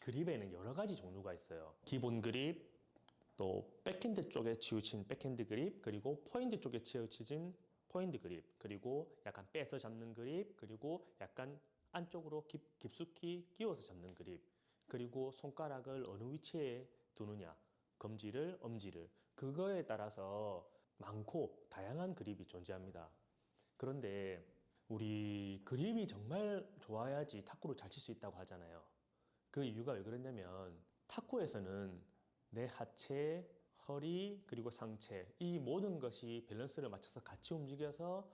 그립에는 여러 가지 종류가 있어요. 기본 그립, 또 백핸드 쪽에 치우친 백핸드 그립, 그리고 포핸드 쪽에 치우친 포핸드 그립, 그리고 약간 빼서 잡는 그립, 그리고 약간 안쪽으로 깊숙이 끼워서 잡는 그립, 그리고 손가락을 어느 위치에 두느냐, 검지를, 엄지를, 그거에 따라서 많고 다양한 그립이 존재합니다. 그런데 우리 그립이 정말 좋아야지 탁구를 잘 칠 수 있다고 하잖아요. 그 이유가 왜 그러냐면 탁구에서는 내 하체, 허리, 그리고 상체 이 모든 것이 밸런스를 맞춰서 같이 움직여서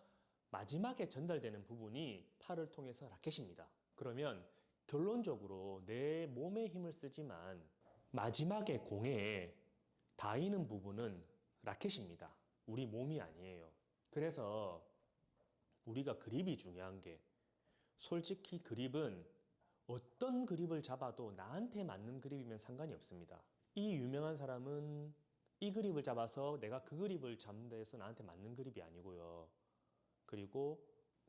마지막에 전달되는 부분이 팔을 통해서 라켓입니다. 그러면 결론적으로 내 몸에 힘을 쓰지만 마지막에 공에 닿이는 부분은 라켓입니다. 우리 몸이 아니에요. 그래서 우리가 그립이 중요한 게 솔직히 그립은 어떤 그립을 잡아도 나한테 맞는 그립이면 상관이 없습니다. 이 유명한 사람은 이 그립을 잡아서 내가 그 그립을 잡는 데서 나한테 맞는 그립이 아니고요. 그리고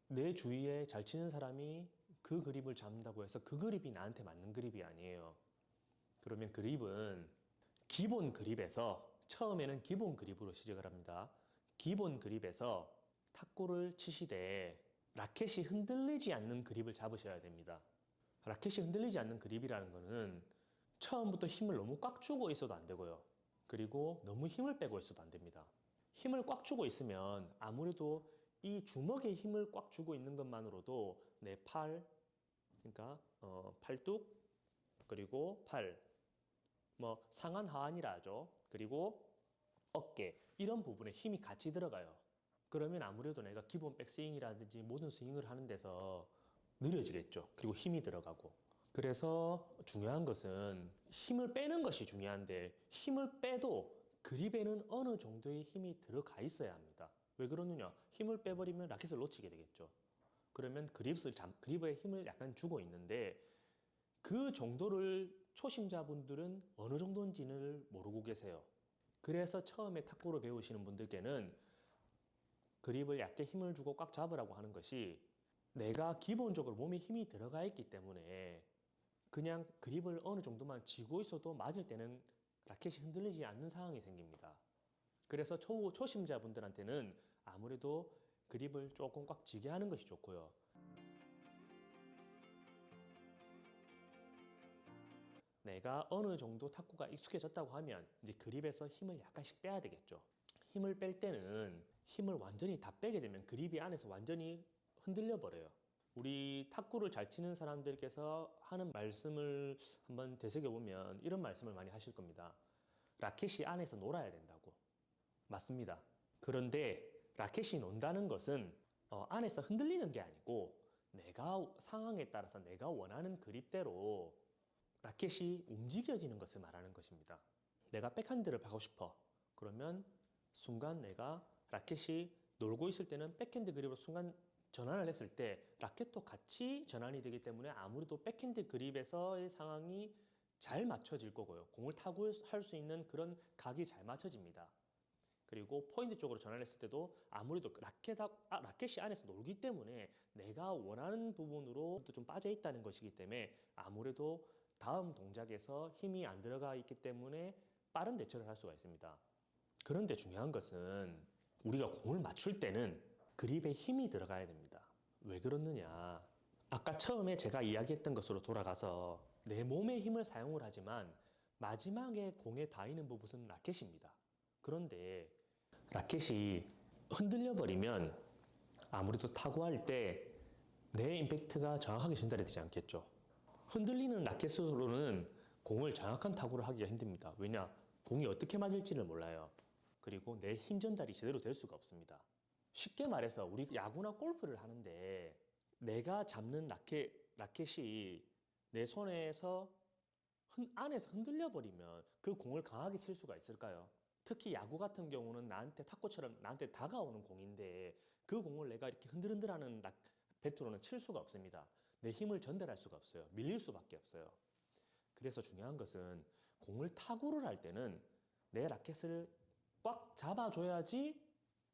내 주위에 잘 치는 사람이 그 그립을 잡는다고 해서 그 그립이 나한테 맞는 그립이 아니에요. 그러면 그립은 기본 그립에서 처음에는 기본 그립으로 시작을 합니다. 기본 그립에서 탁구를 치시되 라켓이 흔들리지 않는 그립을 잡으셔야 됩니다. 라켓이 흔들리지 않는 그립이라는 거는 처음부터 힘을 너무 꽉 주고 있어도 안 되고요. 그리고 너무 힘을 빼고 있어도 안 됩니다. 힘을 꽉 주고 있으면 아무래도 이 주먹에 힘을 꽉 주고 있는 것만으로도 내 팔, 그러니까 팔뚝, 그리고 팔, 뭐 상한 하한이라 하죠. 그리고 어깨 이런 부분에 힘이 같이 들어가요. 그러면 아무래도 내가 기본 백스윙이라든지 모든 스윙을 하는 데서 느려지겠죠. 그리고 힘이 들어가고. 그래서 중요한 것은 힘을 빼는 것이 중요한데 힘을 빼도 그립에는 어느 정도의 힘이 들어가 있어야 합니다. 왜 그러느냐? 힘을 빼버리면 라켓을 놓치게 되겠죠. 그러면 그립에 힘을 약간 주고 있는데 그 정도를 초심자분들은 어느 정도인지는 모르고 계세요. 그래서 처음에 탁구를 배우시는 분들께는 그립을 얇게 힘을 주고 꽉 잡으라고 하는 것이 내가 기본적으로 몸에 힘이 들어가 있기 때문에 그냥 그립을 어느 정도만 쥐고 있어도 맞을 때는 라켓이 흔들리지 않는 상황이 생깁니다. 그래서 초심자분들한테는 아무래도 그립을 조금 꽉 쥐게 하는 것이 좋고요. 내가 어느 정도 탁구가 익숙해졌다고 하면 이제 그립에서 힘을 약간씩 빼야 되겠죠. 힘을 뺄 때는 힘을 완전히 다 빼게 되면 그립이 안에서 완전히 흔들려 버려요. 우리 탁구를 잘 치는 사람들께서 하는 말씀을 한번 되새겨보면 이런 말씀을 많이 하실 겁니다. 라켓이 안에서 놀아야 된다고. 맞습니다. 그런데 라켓이 논다는 것은 안에서 흔들리는 게 아니고 내가 상황에 따라서 내가 원하는 그립대로 라켓이 움직여지는 것을 말하는 것입니다. 내가 백핸드를 하고 싶어. 그러면 순간 내가 라켓이 놀고 있을 때는 백핸드 그립으로 순간 전환을 했을 때 라켓도 같이 전환이 되기 때문에 아무래도 백핸드 그립에서의 상황이 잘 맞춰질 거고요. 공을 타고 할 수 있는 그런 각이 잘 맞춰집니다. 그리고 포인트 쪽으로 전환했을 때도 아무래도 라켓이 안에서 놀기 때문에 내가 원하는 부분으로 좀 빠져 있다는 것이기 때문에 아무래도 다음 동작에서 힘이 안 들어가 있기 때문에 빠른 대처를 할 수가 있습니다. 그런데 중요한 것은 우리가 공을 맞출 때는 그립에 힘이 들어가야 됩니다. 왜 그렇느냐? 아까 처음에 제가 이야기했던 것으로 돌아가서 내 몸의 힘을 사용을 하지만 마지막에 공에 닿이는 부분은 라켓입니다. 그런데 라켓이 흔들려 버리면 아무래도 타구할 때 내 임팩트가 정확하게 전달이 되지 않겠죠. 흔들리는 라켓으로는 공을 정확한 타구를 하기가 힘듭니다. 왜냐? 공이 어떻게 맞을지를 몰라요. 그리고 내 힘 전달이 제대로 될 수가 없습니다. 쉽게 말해서 우리 야구나 골프를 하는데 내가 잡는 라켓이 내 손에서 안에서 흔들려 버리면 그 공을 강하게 칠 수가 있을까요? 특히 야구 같은 경우는 탁구처럼 나한테 다가오는 공인데 그 공을 내가 이렇게 흔들흔들하는 배트로는 칠 수가 없습니다. 내 힘을 전달할 수가 없어요. 밀릴 수밖에 없어요. 그래서 중요한 것은 공을 타구를 할 때는 내 라켓을 꽉 잡아줘야지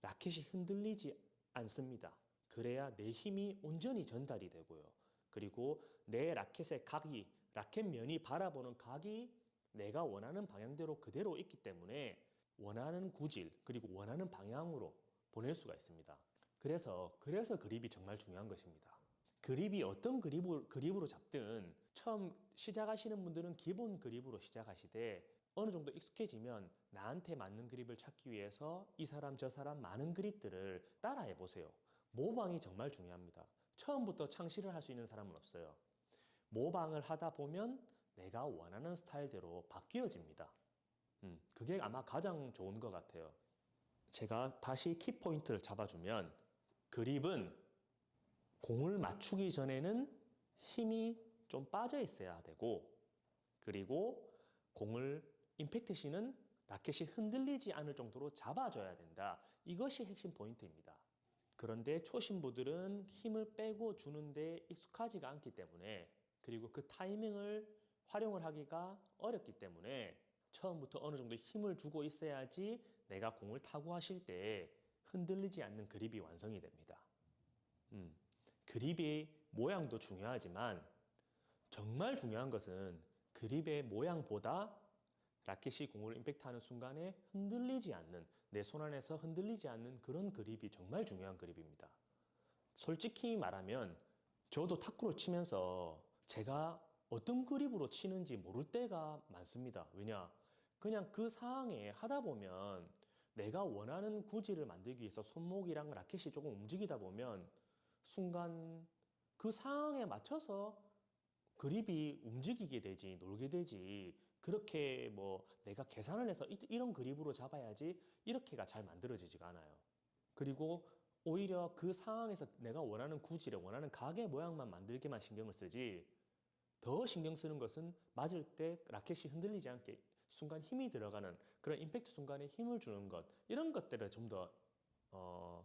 라켓이 흔들리지 않습니다. 그래야 내 힘이 온전히 전달이 되고요. 그리고 내 라켓의 각이 라켓 면이 바라보는 각이 내가 원하는 방향대로 그대로 있기 때문에 원하는 구질 그리고 원하는 방향으로 보낼 수가 있습니다. 그래서 그립이 정말 중요한 것입니다. 그립이 어떤 그립으로 잡든 처음 시작하시는 분들은 기본 그립으로 시작하시되 어느 정도 익숙해지면 나한테 맞는 그립을 찾기 위해서 이 사람 저 사람 많은 그립들을 따라해 보세요. 모방이 정말 중요합니다. 처음부터 창시를 할 수 있는 사람은 없어요. 모방을 하다 보면 내가 원하는 스타일대로 바뀌어집니다. 그게 아마 가장 좋은 것 같아요. 제가 다시 키포인트를 잡아주면 그립은 공을 맞추기 전에는 힘이 좀 빠져 있어야 되고 그리고 공을 임팩트 시는 라켓이 흔들리지 않을 정도로 잡아줘야 된다. 이것이 핵심 포인트입니다. 그런데 초심부들은 힘을 빼고 주는데 익숙하지가 않기 때문에 그리고 그 타이밍을 활용을 하기가 어렵기 때문에 처음부터 어느 정도 힘을 주고 있어야지 내가 공을 타고 하실 때 흔들리지 않는 그립이 완성이 됩니다. 그립의 모양도 중요하지만 정말 중요한 것은 그립의 모양보다 라켓이 공을 임팩트하는 순간에 흔들리지 않는 내 손 안에서 흔들리지 않는 그런 그립이 정말 중요한 그립입니다. 솔직히 말하면 저도 탁구를 치면서 제가 어떤 그립으로 치는지 모를 때가 많습니다. 왜냐? 그냥 그 상황에 하다 보면 내가 원하는 구질을 만들기 위해서 손목이랑 라켓이 조금 움직이다 보면 순간 그 상황에 맞춰서 그립이 움직이게 되지 놀게 되지 그렇게 뭐 내가 계산을 해서 이런 그립으로 잡아야지 이렇게가 잘 만들어지지가 않아요. 그리고 오히려 그 상황에서 내가 원하는 구질에 원하는 각의 모양만 만들게만 신경을 쓰지 더 신경 쓰는 것은 맞을 때 라켓이 흔들리지 않게 순간 힘이 들어가는 그런 임팩트 순간에 힘을 주는 것 이런 것들에 좀 더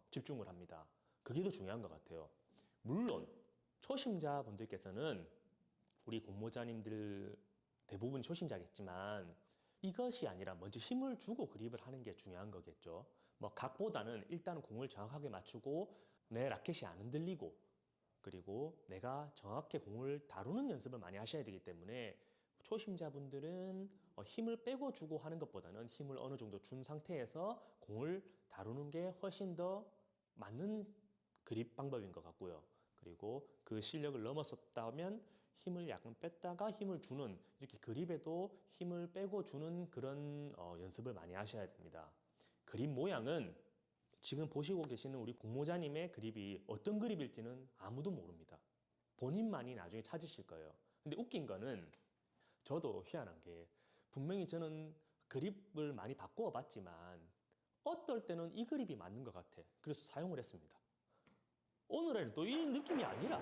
집중을 합니다. 그게 더 중요한 것 같아요. 물론 초심자분들께서는 우리 공모자님들 대부분 초심자겠지만 이것이 아니라 먼저 힘을 주고 그립을 하는 게 중요한 거겠죠. 뭐 각보다는 일단 공을 정확하게 맞추고 내 라켓이 안 흔들리고 그리고 내가 정확히 공을 다루는 연습을 많이 하셔야 되기 때문에 초심자분들은 힘을 빼고 주고 하는 것보다는 힘을 어느 정도 준 상태에서 공을 다루는 게 훨씬 더 맞는 그립 방법인 것 같고요. 그리고 그 실력을 넘어섰다면 힘을 약간 뺐다가 힘을 주는 이렇게 그립에도 힘을 빼고 주는 그런 연습을 많이 하셔야 됩니다. 그립 모양은 지금 보시고 계시는 우리 공모자님의 그립이 어떤 그립일지는 아무도 모릅니다. 본인만이 나중에 찾으실 거예요. 근데 웃긴 거는 저도 희한한 게 분명히 저는 그립을 많이 바꾸어 봤지만 어떨 때는 이 그립이 맞는 것 같아. 그래서 사용을 했습니다. 오늘은 또 이 느낌이 아니라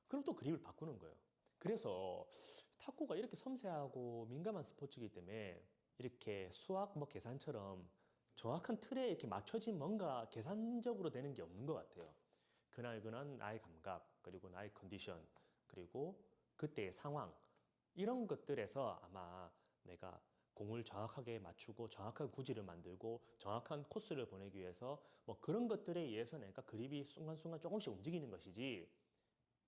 그럼 또 그립을 바꾸는 거예요. 그래서 탁구가 이렇게 섬세하고 민감한 스포츠이기 때문에 이렇게 수학 뭐 계산처럼 정확한 틀에 이렇게 맞춰진 뭔가 계산적으로 되는 게 없는 것 같아요. 그날 나의 감각 그리고 나의 컨디션 그리고 그때의 상황 이런 것들에서 아마 내가 공을 정확하게 맞추고 정확한 구질을 만들고 정확한 코스를 보내기 위해서 뭐 그런 것들에 의해서 내가 그립이 순간순간 조금씩 움직이는 것이지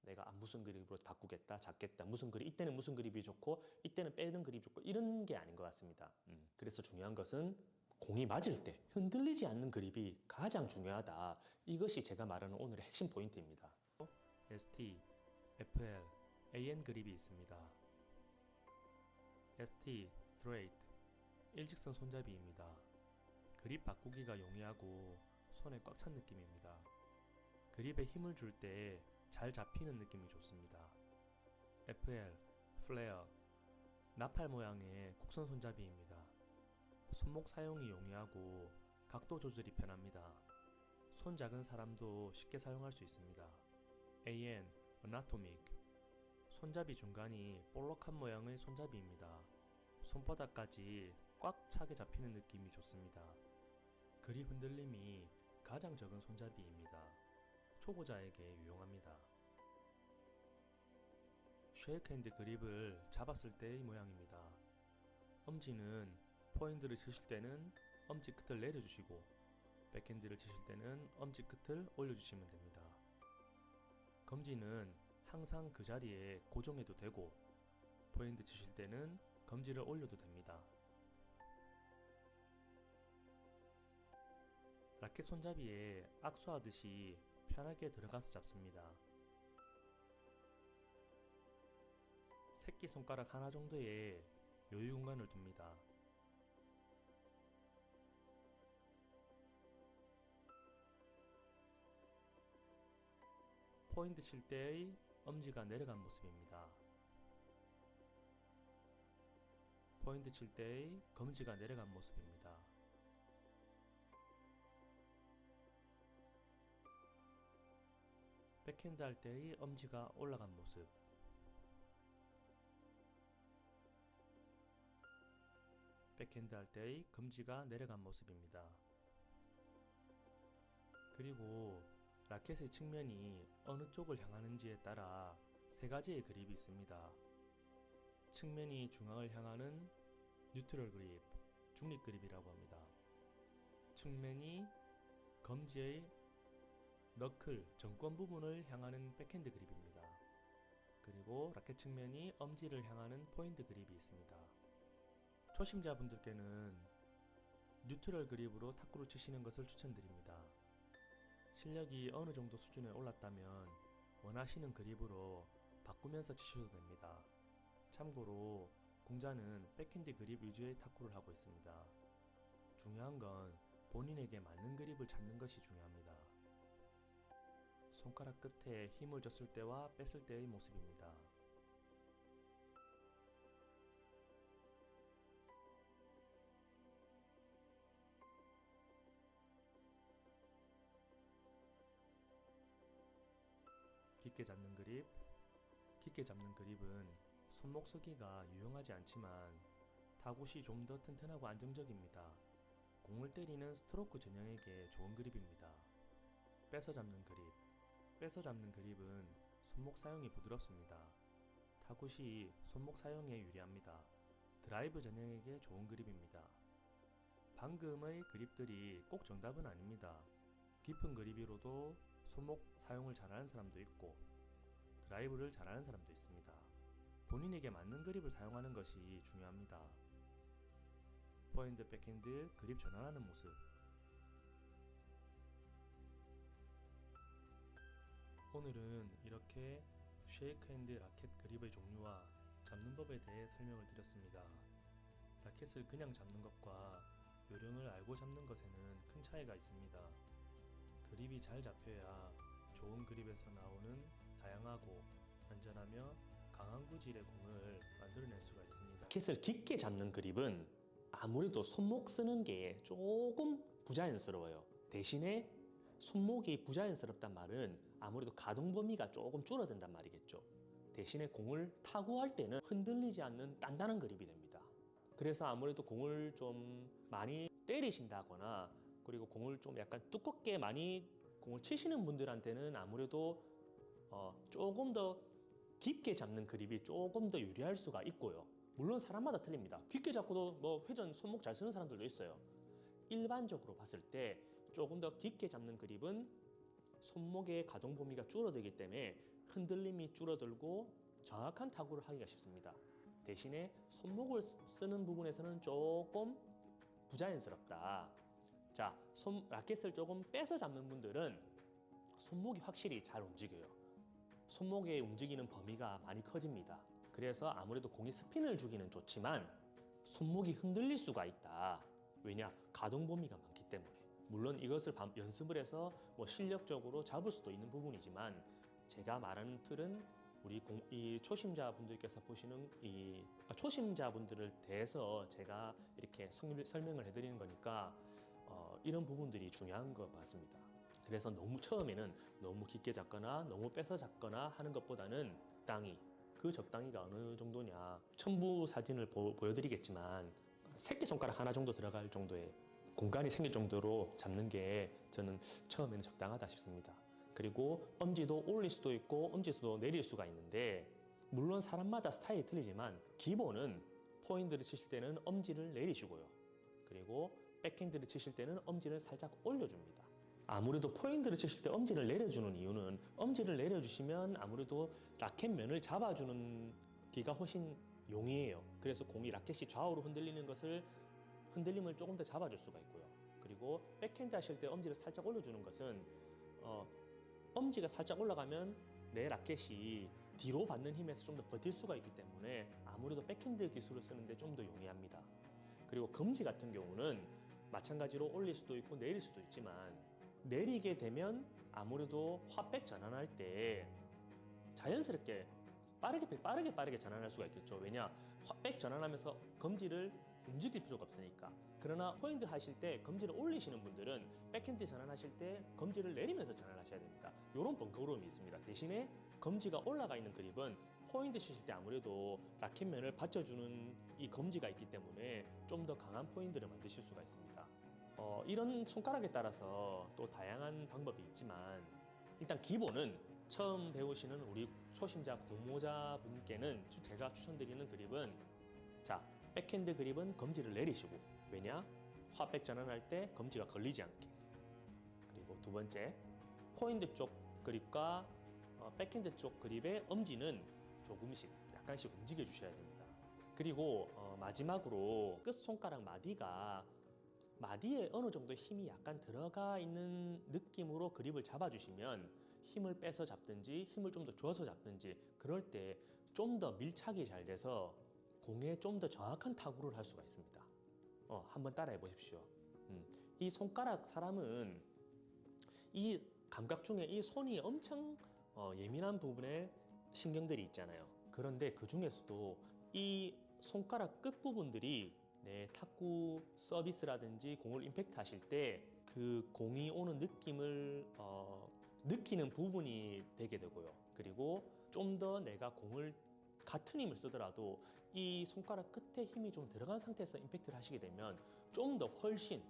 내가 무슨 그립으로 바꾸겠다 잡겠다 무슨 그립 이때는 무슨 그립이 좋고 이때는 빼는 그립이 좋고 이런 게 아닌 것 같습니다. 그래서 중요한 것은 공이 맞을 때 흔들리지 않는 그립이 가장 중요하다. 이것이 제가 말하는 오늘의 핵심 포인트입니다. ST, FL, AN 그립이 있습니다. ST, Straight, 일직선 손잡이입니다. 그립 바꾸기가 용이하고 손에 꽉 찬 느낌입니다. 그립에 힘을 줄 때 잘 잡히는 느낌이 좋습니다. FL, Flare, 나팔 모양의 곡선 손잡이입니다. 손목 사용이 용이하고 각도 조절이 편합니다. 손 작은 사람도 쉽게 사용할 수 있습니다. AN, Anatomic, 손잡이 중간이 볼록한 모양의 손잡이입니다. 손바닥까지 꽉 차게 잡히는 느낌이 좋습니다. 그립 흔들림이 가장 적은 손잡이입니다. 초보자에게 유용합니다. 쉐이크핸드 그립을 잡았을 때의 모양입니다. 엄지는 포핸드를 치실 때는 엄지 끝을 내려주시고 백핸드를 치실 때는 엄지 끝을 올려주시면 됩니다. 검지는 항상 그 자리에 고정해도 되고 포핸드 치실 때는 검지를 올려도 됩니다. 라켓 손잡이에 악수하듯이 편하게 들어가서 잡습니다. 새끼손가락 하나 정도의 여유 공간을 둡니다. 포핸드 칠 때의 엄지가 내려간 모습입니다. 포핸드 칠 때의 검지가 내려간 모습입니다. 백핸드 할 때의 엄지가 올라간 모습. 백핸드 할 때의 검지가 내려간 모습입니다. 그리고 라켓의 측면이 어느 쪽을 향하는지에 따라 세 가지의 그립이 있습니다. 측면이 중앙을 향하는 뉴트럴 그립, 중립 그립이라고 합니다. 측면이 검지의 너클, 정권 부분을 향하는 백핸드 그립입니다. 그리고 라켓 측면이 엄지를 향하는 포핸드 그립이 있습니다. 초심자분들께는 뉴트럴 그립으로 탁구를 치시는 것을 추천드립니다. 실력이 어느 정도 수준에 올랐다면 원하시는 그립으로 바꾸면서 치셔도 됩니다. 참고로 공자는 백핸드 그립 위주의 탁구를 하고 있습니다. 중요한 건 본인에게 맞는 그립을 찾는 것이 중요합니다. 손가락 끝에 힘을 줬을 때와 뺐을 때의 모습입니다. 깊게 잡는 그립. 깊게 잡는 그립은 손목 서기가 유용하지 않지만 타구 시 좀 더 튼튼하고 안정적입니다. 공을 때리는 스트로크 전형에게 좋은 그립입니다. 뺏어 잡는 그립. 뺏어 잡는 그립은 손목 사용이 부드럽습니다. 타구 시 손목 사용에 유리합니다. 드라이브 전형에게 좋은 그립입니다. 방금의 그립들이 꼭 정답은 아닙니다. 깊은 그립으로도 손목 사용을 잘하는 사람도 있고 드라이브를 잘하는 사람도 있습니다. 본인에게 맞는 그립을 사용하는 것이 중요합니다. 포핸드, 백핸드, 그립 전환하는 모습. 오늘은 이렇게 쉐이크 핸드 라켓 그립의 종류와 잡는 법에 대해 설명을 드렸습니다. 라켓을 그냥 잡는 것과 요령을 알고 잡는 것에는 큰 차이가 있습니다. 그립이 잘 잡혀야 좋은 그립에서 나오는 다양하고 안전하며 강한 구질의 공을 만들어낼 수가 있습니다. 라켓을 깊게 잡는 그립은 아무래도 손목 쓰는 게 조금 부자연스러워요. 대신에 손목이 부자연스럽단 말은 아무래도 가동 범위가 조금 줄어든단 말이겠죠. 대신에 공을 타구 할 때는 흔들리지 않는 단단한 그립이 됩니다. 그래서 아무래도 공을 좀 많이 때리신다거나 그리고 공을 좀 약간 두껍게 많이 공을 치시는 분들한테는 아무래도 조금 더 깊게 잡는 그립이 조금 더 유리할 수가 있고요. 물론 사람마다 틀립니다. 깊게 잡고도 뭐 회전 손목 잘 쓰는 사람들도 있어요. 일반적으로 봤을 때 조금 더 깊게 잡는 그립은 손목의 가동 범위가 줄어들기 때문에 흔들림이 줄어들고 정확한 타구를 하기가 쉽습니다. 대신에 손목을 쓰는 부분에서는 조금 부자연스럽다. 자, 라켓을 조금 빼서 잡는 분들은 손목이 확실히 잘 움직여요. 손목의 움직이는 범위가 많이 커집니다. 그래서 아무래도 공에 스핀을 주기는 좋지만 손목이 흔들릴 수가 있다. 왜냐? 가동 범위가 많기 때문에. 물론 이것을 연습을 해서 뭐 실력적으로 잡을 수도 있는 부분이지만 제가 말하는 틀은 이 초심자분들께서 보시는 초심자분들을 대해서 제가 이렇게 설명을 해드리는 거니까 이런 부분들이 중요한 것 같습니다. 그래서 처음에는 너무 깊게 잡거나 너무 뺏어 잡거나 하는 것보다는 그 적당히가 어느 정도냐. 첨부 사진을 보여드리겠지만 새끼손가락 하나 정도 들어갈 정도의 공간이 생길 정도로 잡는 게 저는 처음에는 적당하다 싶습니다. 그리고 엄지도 올릴 수도 있고 엄지도 내릴 수가 있는데 물론 사람마다 스타일이 틀리지만 기본은 포핸드를 치실 때는 엄지를 내리시고요. 그리고 백핸드를 치실 때는 엄지를 살짝 올려줍니다. 아무래도 포핸드를 치실 때 엄지를 내려주는 이유는 엄지를 내려주시면 아무래도 라켓 면을 잡아주는 기가 훨씬 용이해요. 그래서 공이 라켓이 좌우로 흔들림을 조금 더 잡아줄 수가 있고요. 그리고 백핸드 하실 때 엄지를 살짝 올려주는 것은 엄지가 살짝 올라가면 내 라켓이 뒤로 받는 힘에서 좀 더 버틸 수가 있기 때문에 아무래도 백핸드 기술을 쓰는데 좀 더 용이합니다. 그리고 검지 같은 경우는 마찬가지로 올릴 수도 있고 내릴 수도 있지만 내리게 되면 아무래도 화백 전환할 때 자연스럽게 빠르게 전환할 수가 있겠죠. 왜냐? 화백 전환하면서 검지를 움직일 필요가 없으니까. 그러나 포핸드 하실 때 검지를 올리시는 분들은 백핸드 전환하실 때 검지를 내리면서 전환하셔야 됩니다. 이런 번거로움이 있습니다. 대신에 검지가 올라가 있는 그립은 포핸드 치실 때 아무래도 라켓면을 받쳐주는 이 검지가 있기 때문에 좀 더 강한 포핸드를 만드실 수가 있습니다. 이런 손가락에 따라서 또 다양한 방법이 있지만 일단 기본은 처음 배우시는 우리 초심자 공모자 분께는 제가 추천드리는 그립은 자, 백핸드 그립은 검지를 내리시고 왜냐? 화백 전환할 때 검지가 걸리지 않게. 그리고 두 번째, 포핸드 쪽 그립과 백핸드 쪽 그립의 엄지는 조금씩 약간씩 움직여 주셔야 됩니다. 그리고 마지막으로 끝 손가락 마디에 어느 정도 힘이 약간 들어가 있는 느낌으로 그립을 잡아주시면 힘을 빼서 잡든지 힘을 좀 더 줘서 잡든지 그럴 때 좀 더 밀착이 잘 돼서 공에 좀 더 정확한 타구를 할 수가 있습니다. 한번 따라해 보십시오. 이 손가락 사람은 이 감각 중에 이 손이 엄청 예민한 부분에 신경들이 있잖아요. 그런데 그 중에서도 이 손가락 끝 부분들이 내 탁구 서비스라든지 공을 임팩트 하실 때 그 공이 오는 느낌을 느끼는 부분이 되게 되고요. 그리고 좀 더 내가 공을 같은 힘을 쓰더라도 이 손가락 끝에 힘이 좀 들어간 상태에서 임팩트를 하시게 되면 좀 더 훨씬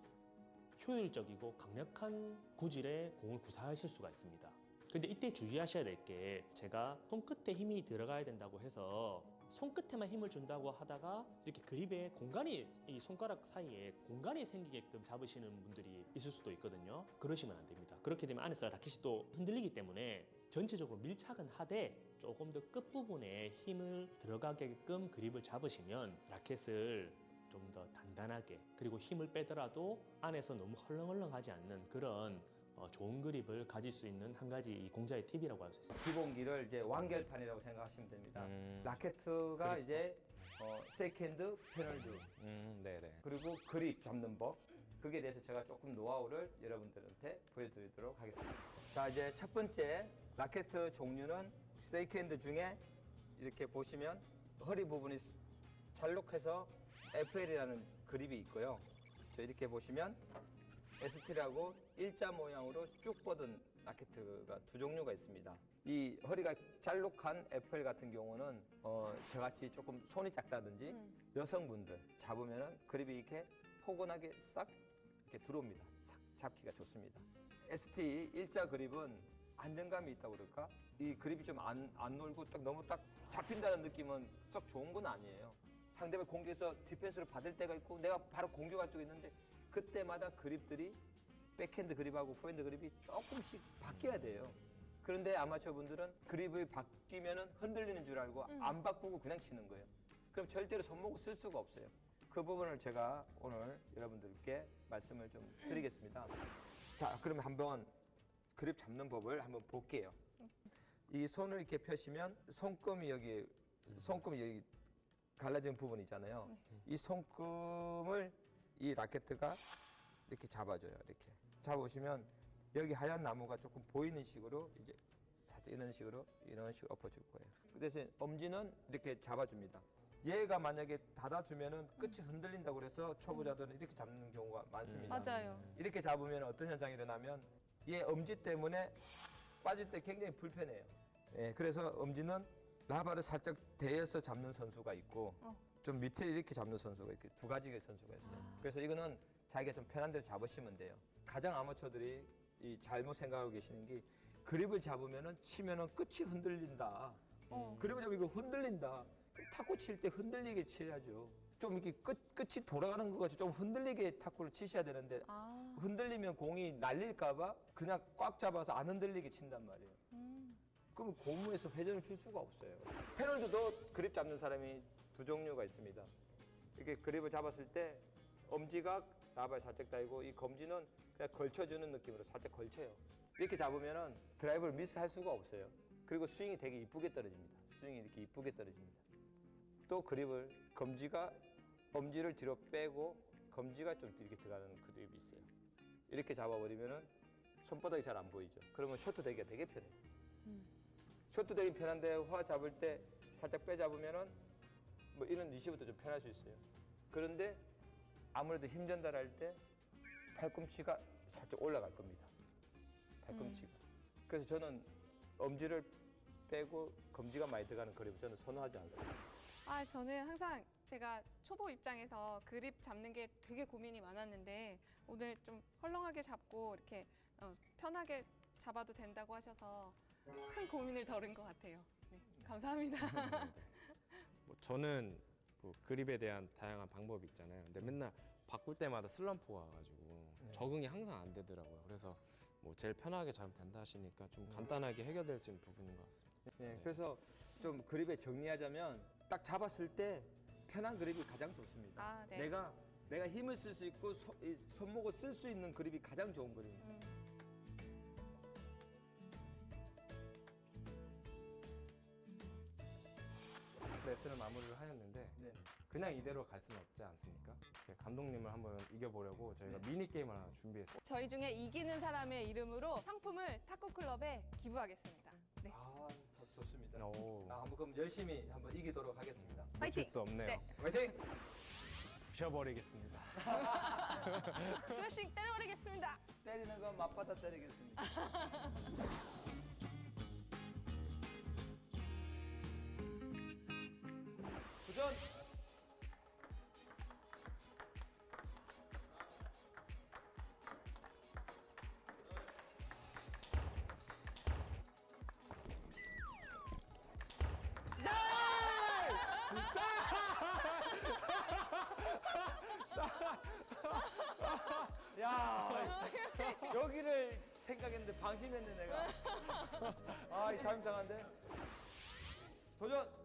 효율적이고 강력한 구질의 공을 구사하실 수가 있습니다. 근데 이때 주의하셔야 될 게 제가 손끝에 힘이 들어가야 된다고 해서 손끝에만 힘을 준다고 하다가 이렇게 그립에 공간이 이 손가락 사이에 공간이 생기게끔 잡으시는 분들이 있을 수도 있거든요. 그러시면 안 됩니다. 그렇게 되면 안에서 라켓이 또 흔들리기 때문에 전체적으로 밀착은 하되 조금 더 끝부분에 힘을 들어가게끔 그립을 잡으시면 라켓을 좀 더 단단하게 그리고 힘을 빼더라도 안에서 너무 헐렁헐렁하지 않는 그런 좋은 그립을 가질 수 있는 한 가지 이 공자의 팁이라고 할 수 있습니다. 기본기를 이제 완결판이라고 생각하시면 됩니다. 라켓가 이제 세컨드, 패널드 네네. 그리고 그립 잡는 법 그게 대해서 제가 조금 노하우를 여러분들한테 보여드리도록 하겠습니다. 자 이제 첫 번째 라켓 종류는 세컨드 중에 이렇게 보시면 허리 부분이 잘록해서 FL이라는 그립이 있고요. 저 이렇게 보시면 ST라고 일자 모양으로 쭉 뻗은 라켓가 두 종류가 있습니다. 이 허리가 잘록한 FL 같은 경우는 저같이 조금 손이 작다든지 여성분들 잡으면은 그립이 이렇게 포근하게 싹 이렇게 들어옵니다. 싹 잡기가 좋습니다. ST 일자 그립은 안정감이 있다고 그럴까? 이 그립이 좀 안 놀고 딱 너무 딱 잡힌다는 느낌은 썩 좋은 건 아니에요. 상대방 공격에서 디펜스를 받을 때가 있고 내가 바로 공격할 때가 있는데 그때마다 그립들이 백핸드 그립하고 포핸드 그립이 조금씩 바뀌어야 돼요. 그런데 아마추어 분들은 그립이 바뀌면은 흔들리는 줄 알고 안 바꾸고 그냥 치는 거예요. 그럼 절대로 손목을 쓸 수가 없어요. 그 부분을 제가 오늘 여러분들께 말씀을 좀 드리겠습니다. 자, 그러면 한번 그립 잡는 법을 한번 볼게요. 이 손을 이렇게 펴시면 손금이 여기 갈라진 부분 있잖아요. 이 손금을 이 라켓가 이렇게 잡아줘요. 이렇게 잡아보시면 여기 하얀 나무가 조금 보이는 식으로 이제 살짝 이런 식으로 엎어줄 거예요. 그 대신 엄지는 이렇게 잡아줍니다. 얘가 만약에 닫아주면은 끝이 흔들린다고 그래서 초보자들은 이렇게 잡는 경우가 많습니다. 맞아요. 이렇게 잡으면 어떤 현상이 일어나면 얘 엄지 때문에 빠질 때 굉장히 불편해요. 예, 그래서 엄지는 라바를 살짝 대어서 잡는 선수가 있고 좀 밑에 이렇게 잡는 선수가 이렇게 두 가지의 선수가 있어요. 그래서 이거는 자기가 좀 편한 대로 잡으시면 돼요. 가장 아마추어들이 이 잘못 생각하고 계시는 게 그립을 잡으면은 치면은 끝이 흔들린다. 그립을 잡으면 이거 흔들린다. 탁구 칠 때 흔들리게 쳐야죠. 좀 이렇게 끝이 돌아가는 것 같이 좀 흔들리게 탁구를 치셔야 되는데 흔들리면 공이 날릴까봐 그냥 꽉 잡아서 안 흔들리게 친단 말이에요. 그러면 고무에서 회전을 줄 수가 없어요. 패널도 그립 잡는 사람이 두 종류가 있습니다. 이렇게 그립을 잡았을 때 엄지가 나발에 살짝 닿고 이 검지는 그냥 걸쳐주는 느낌으로 살짝 걸쳐요. 이렇게 잡으면은 드라이브를 미스할 수가 없어요. 그리고 스윙이 되게 이쁘게 떨어집니다. 스윙이 이렇게 이쁘게 떨어집니다. 또 그립을 엄지를 뒤로 빼고 검지가 좀 이렇게 들어가는 그립이 있어요. 이렇게 잡아버리면은 손바닥이 잘 안 보이죠. 그러면 쇼트 되기가 되게 편해요. 쇼트 되기 편한데 화 잡을 때 살짝 빼잡으면은 뭐 이런 리시브도 좀 편할 수 있어요. 그런데 아무래도 힘 전달할 때 팔꿈치가 살짝 올라갈 겁니다. 팔꿈치가. 그래서 저는 엄지를 빼고 검지가 많이 들어가는 그립을 저는 선호하지 않습니다. 아, 저는 항상 제가 초보 입장에서 그립 잡는 게 되게 고민이 많았는데 오늘 좀 헐렁하게 잡고 이렇게 편하게 잡아도 된다고 하셔서 큰 고민을 덜은 것 같아요. 네, 감사합니다. 뭐 저는 뭐 그립에 대한 다양한 방법이 있잖아요. 근데 맨날 바꿀 때마다 슬럼프가 와가지고 적응이 항상 안 되더라고요. 그래서 뭐 제일 편하게 잡으면 된다 하시니까 좀 간단하게 해결될 수 있는 부분인 것 같습니다. 네, 그래서 좀 그립에 정리하자면 딱 잡았을 때 편한 그립이 가장 좋습니다. 아, 네. 내가 힘을 쓸 수 있고 이 손목을 쓸 수 있는 그립이 가장 좋은 그립입니다. 레슨을 마무리를 하였는데 네. 그냥 이대로 갈 수는 없지 않습니까? 제 감독님을 한번 이겨보려고 저희가 미니 게임을 하나 준비했어요. 저희 중에 이기는 사람의 이름으로 상품을 탁구클럽에 기부하겠습니다. 네. 아, 좋습니다. 오, 한번 그럼 열심히 한번 이기도록 하겠습니다. 놓칠 파이팅! 수 없네요. 네. 화이팅! 부셔버리겠습니다. 스매싱 때려버리겠습니다. 때리는 건 맞받아 때리겠습니다. 도전! 야, 여기를 생각했는데 방심했네 내가. 아, 이 자임상한데. 도전!